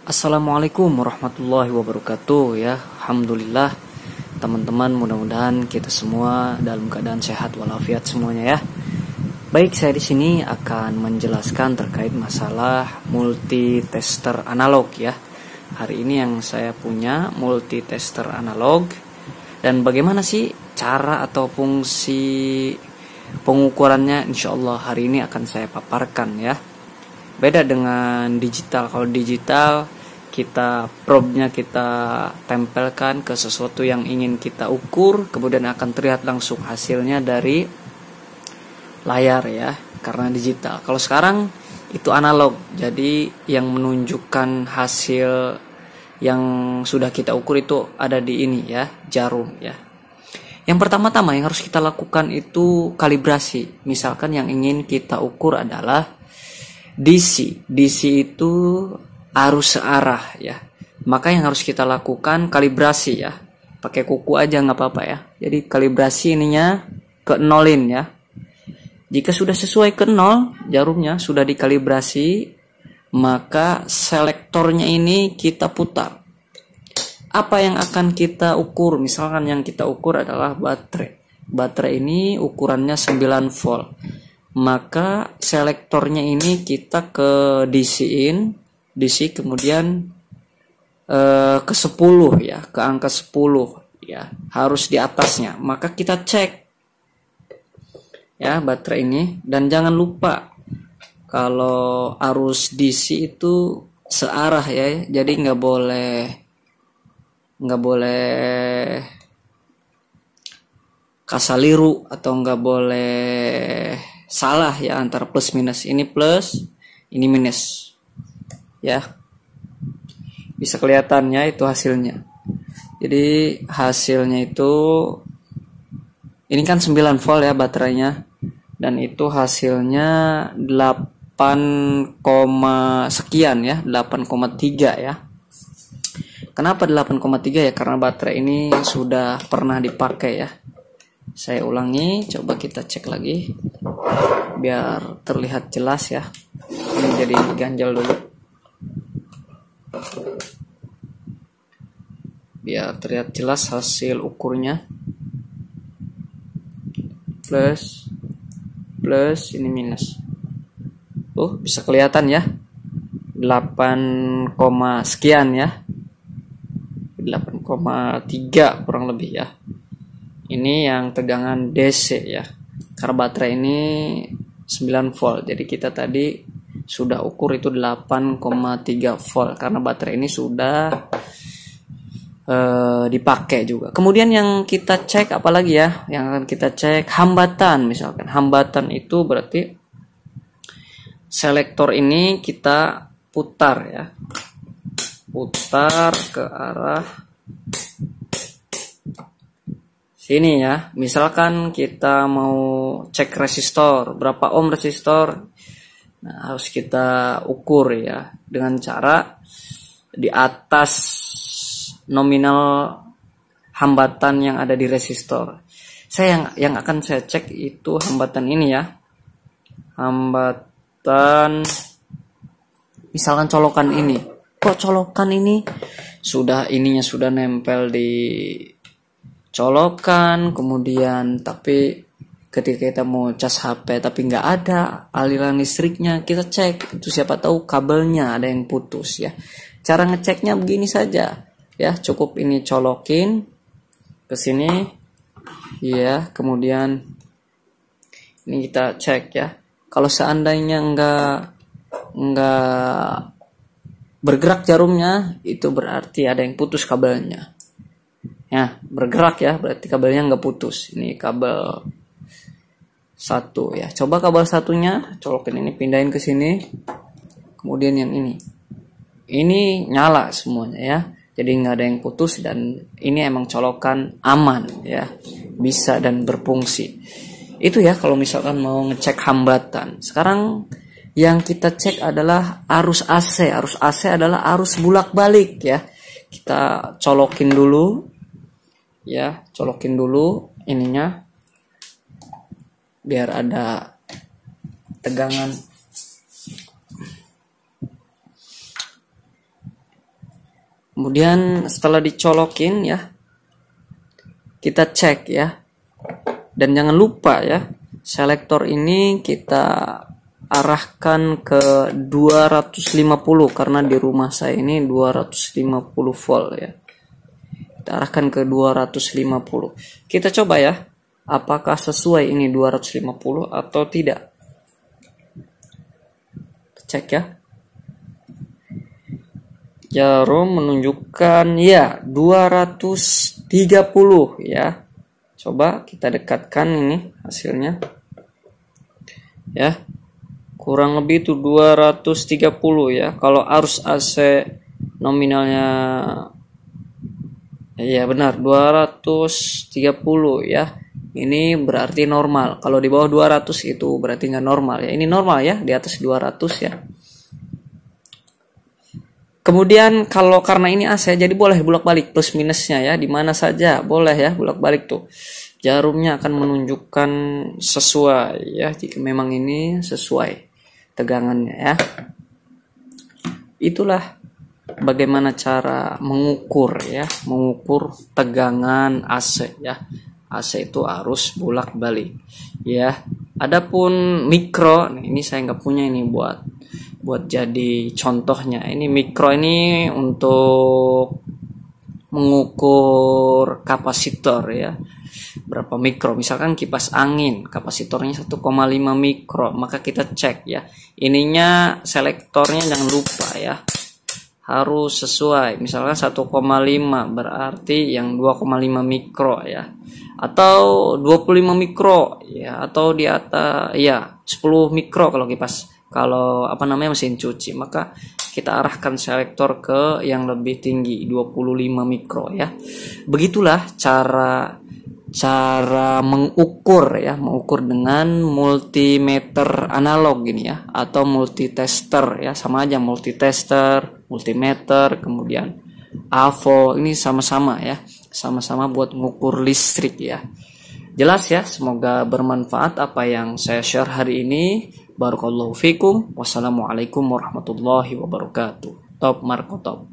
Assalamualaikum warahmatullahi wabarakatuh ya. Alhamdulillah teman-teman, mudah-mudahan kita semua dalam keadaan sehat walafiat semuanya ya. Baik, saya di sini akan menjelaskan terkait masalah multitester analog ya. Hari ini yang saya punya multitester analog, dan bagaimana sih cara atau fungsi pengukurannya, insyaallah hari ini akan saya paparkan ya. Beda dengan digital. Kalau digital kita probe-nya kita tempelkan ke sesuatu yang ingin kita ukur, kemudian akan terlihat langsung hasilnya dari layar ya, karena digital. Kalau sekarang itu analog, jadi yang menunjukkan hasil yang sudah kita ukur itu ada di ini ya, jarum ya. Yang pertama-tama yang harus kita lakukan itu kalibrasi. Misalkan yang ingin kita ukur adalah DC. DC itu arus searah ya. Maka yang harus kita lakukan kalibrasi ya. Pakai kuku aja nggak apa-apa ya. Jadi kalibrasi ininya ke nolin ya. Jika sudah sesuai ke nol, jarumnya sudah dikalibrasi, maka selektornya ini kita putar. Apa yang akan kita ukur? Misalkan yang kita ukur adalah baterai. Baterai ini ukurannya 9 volt. Maka selektornya ini kita ke DC-in, DC kemudian ke 10 ya, ke angka 10 ya, harus di atasnya. Maka kita cek ya baterai ini, dan jangan lupa kalau arus DC itu searah ya, jadi nggak boleh kasaliru atau nggak boleh salah ya antara plus minus. Ini plus, ini minus ya, bisa kelihatan ya itu hasilnya. Jadi hasilnya itu ini kan 9 volt ya baterainya, dan itu hasilnya 8, sekian ya, 8,3 ya. Kenapa 8,3 ya? Karena baterai ini sudah pernah dipakai ya. Saya ulangi, coba kita cek lagi biar terlihat jelas ya. Ini jadi ganjal dulu biar terlihat jelas hasil ukurnya. Plus ini minus. Bisa kelihatan ya, 8, sekian ya, 8,3 kurang lebih ya. Ini yang tegangan DC ya, karena baterai ini 9 volt. Jadi kita tadi sudah ukur itu 8,3 volt karena baterai ini sudah dipakai juga. Kemudian yang kita cek apalagi ya? Yang akan kita cek hambatan. Misalkan hambatan itu berarti selektor ini kita putar ya, putar ke arah sini ya. Misalkan kita mau cek resistor, berapa ohm resistor, nah harus kita ukur ya dengan cara di atas nominal hambatan yang ada di resistor. Saya yang akan saya cek itu hambatan ini ya, hambatan misalkan colokan ini. Kok colokan ini ininya sudah nempel di colokan, kemudian tapi ketika kita mau cas HP tapi nggak ada aliran listriknya, kita cek itu, siapa tahu kabelnya ada yang putus ya. Cara ngeceknya begini saja ya, cukup ini colokin ke sini ya, kemudian ini kita cek ya. Kalau seandainya nggak bergerak jarumnya, itu berarti ada yang putus kabelnya ya. Bergerak ya, berarti kabelnya nggak putus. Ini kabel 1 ya, coba kabel satunya colokin ini, pindahin ke sini, kemudian yang ini nyala semuanya ya, jadi nggak ada yang putus, dan ini emang colokan aman ya, bisa dan berfungsi. Itu ya kalau misalkan mau ngecek hambatan. Sekarang yang kita cek adalah arus AC. Arus AC adalah arus bulak-balik ya. Kita colokin dulu ya, colokin dulu ininya biar ada tegangan. Kemudian setelah dicolokin ya, kita cek ya. Dan jangan lupa ya, selektor ini kita arahkan ke 250 karena di rumah saya ini 250 volt ya. Kita arahkan ke 250. Kita coba ya, apakah sesuai ini 250 atau tidak. Cek ya. Jarum menunjukkan ya 230 ya. Coba kita dekatkan ini hasilnya. Ya. Kurang lebih itu 230 ya. Kalau arus AC nominalnya ya benar 230 ya. Ini berarti normal. Kalau di bawah 200 itu berarti nggak normal ya. Ini normal ya, di atas 200 ya. Kemudian kalau karena ini AC jadi boleh bolak-balik plus minusnya ya, di mana saja boleh ya bolak-balik tuh. Jarumnya akan menunjukkan sesuai ya, jika memang ini sesuai tegangannya ya. Itulah bagaimana cara mengukur ya, mengukur tegangan AC ya. AC itu harus bolak-balik ya. Adapun mikro, ini saya nggak punya ini buat jadi contohnya. Ini mikro ini untuk mengukur kapasitor ya, berapa mikro. Misalkan kipas angin kapasitornya 1,5 mikro, maka kita cek ya, ininya selektornya jangan lupa ya, harus sesuai. Misalkan 1,5 berarti yang 2,5 mikro ya, atau 25 mikro ya, atau di atas ya 10 mikro kalau mesin cuci, maka kita arahkan selektor ke yang lebih tinggi 25 mikro ya. Begitulah cara mengukur ya, mengukur dengan multimeter analog gini ya, atau multitester ya, sama aja multitester, multimeter, kemudian AVO, ini sama-sama ya, sama-sama buat mengukur listrik ya. Jelas ya, semoga bermanfaat apa yang saya share hari ini. Barakallahu fikum. Wassalamualaikum warahmatullahi wabarakatuh. Top Marco Top.